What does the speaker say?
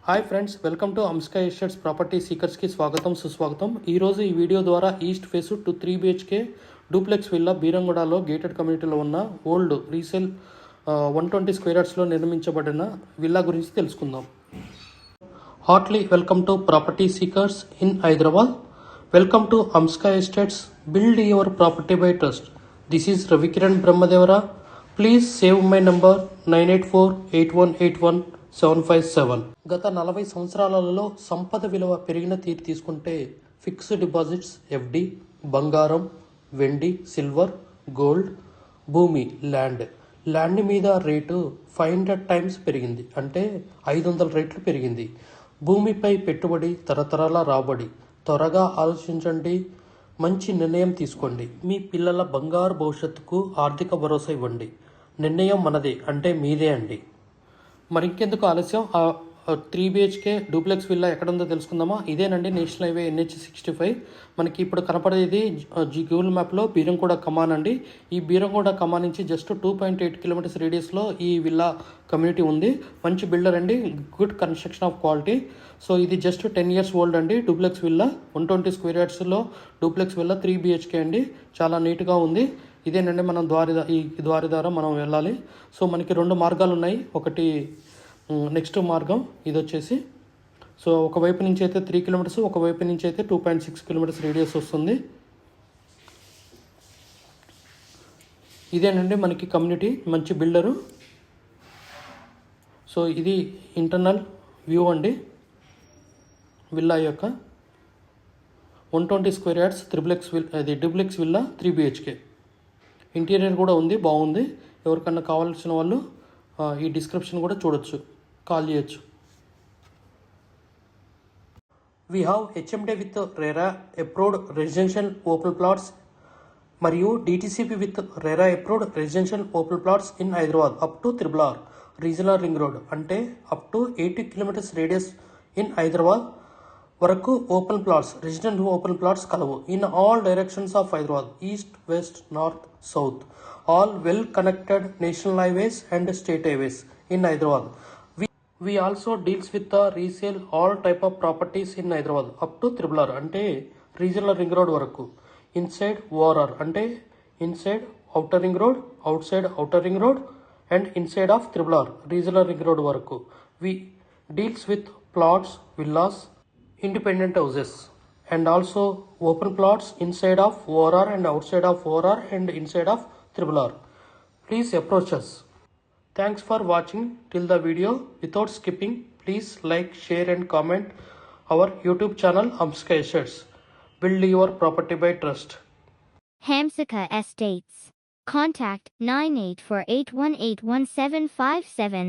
Hi friends, welcome to Amska Estates Property సీకర్స్కి స్వాగతం సుస్వాగతం. ఈరోజు ఈ వీడియో ద్వారా east face 3 BHK duplex villa బీరంగూడలో గేటెడ్ కమ్యూనిటీలో ఉన్న ఓల్డ్ రీసేల్ 120 స్క్వేర్ యార్డ్స్లో నిర్మించబడిన విల్లా గురించి తెలుసుకుందాం. Heartly welcome to Property Seekers in Hyderabad. Welcome to Amska Estates, build your property by trust. This is Ravikiran Brahmadevara. Please save my number 9848181757. గత 40 సంవత్సరాలలో సంపద విలువ పెరిగిన తీరు తీసుకుంటే ఫిక్స్డ్ డిపాజిట్స్, FD, బంగారం, వెండి, సిల్వర్, గోల్డ్, భూమి, ల్యాండ్ మీద రేటు 500 టైమ్స్ పెరిగింది, అంటే 500 రెట్లు పెరిగింది. భూమిపై పెట్టుబడి, తరతరాల రాబడి. త్వరగా ఆలోచించండి, మంచి నిర్ణయం తీసుకోండి. మీ పిల్లల బంగారు భవిష్యత్తుకు ఆర్థిక భరోసా ఇవ్వండి. నిర్ణయం మనదే, అంటే మీదే అండి. మరి ఇంకెందుకు ఆలస్యం, 3 BHK డూప్లెక్స్ విల్లా ఎక్కడ ఉందో తెలుసుకుందామా. ఇదేనండి నేషనల్ హైవే NH65. మనకి ఇప్పుడు కనపడేది గూగుల్ మ్యాప్లో బీరంగూడ కమాన్ అండి. ఈ బీరంగూడ కమాన్ నుంచి జస్ట్ 2.8 కిలోమీటర్స్ రేడియస్లో ఈ విల్లా కమ్యూనిటీ ఉంది. మంచి బిల్డర్ అండి, good construction of quality. So ఇది జస్ట్ 10 years ఓల్డ్ అండి. డూప్లెక్స్ విల్లా 120 స్క్వేర్ యార్డ్స్లో డూప్లెక్స్ విల్లా 3 BHK అండి. చాలా నీట్గా ఉంది. ఇదేనండి మనం ఈ ద్వారి ద్వారా మనం వెళ్ళాలి. సో మనకి 2 మార్గాలు ఉన్నాయి. ఒకటి నెక్స్ట్ మార్గం ఇది వచ్చేసి, సో ఒకవైపు నుంచి అయితే 3 కిలోమీటర్స్, ఒకవైపు నుంచి అయితే 2.6 కిలోమీటర్స్ రేడియస్ వస్తుంది. ఇదేనండి మనకి కమ్యూనిటీ, మంచి బిల్డరు. సో ఇది ఇంటర్నల్ వ్యూ అండి విల్లా యొక్క. 120 square yards duplex villa 3 BHK. Interior కూడా ఉంది, బాగుంది. ఎవరికన్నా కావాల్సిన వాళ్ళు ఈ డిస్క్రిప్షన్ కూడా చూడొచ్చు, కాల్ చేయొచ్చు. We have HMD with RERA approved residential open plots మరియు DTCP with RERA approved residential open plots in Hyderabad up to RRR regional ring road, అంటే up to 80 kilometres radius in Hyderabad వరకు open plots, residential open plots కలవు. In all directions of Hyderabad, east, west, north, south, all well connected national highways and state highways in Hyderabad. We also deals with the resale all type of properties in Hyderabad up to RRR, అంటే regional ring road వరకు. Inside ORR, అంటే inside outer ring road, outside outer ring road and inside of RRR regional ring road వరకు. We deals with plots, villas, independent houses and also open plots inside of ORR and outside of ORR and inside of RRR. Please approach us. Thanks for watching till the video. Without skipping, please like, share and comment our YouTube channel Hamsika Estates. Build your property by trust. Hamsika Estates. Contact 9848181757.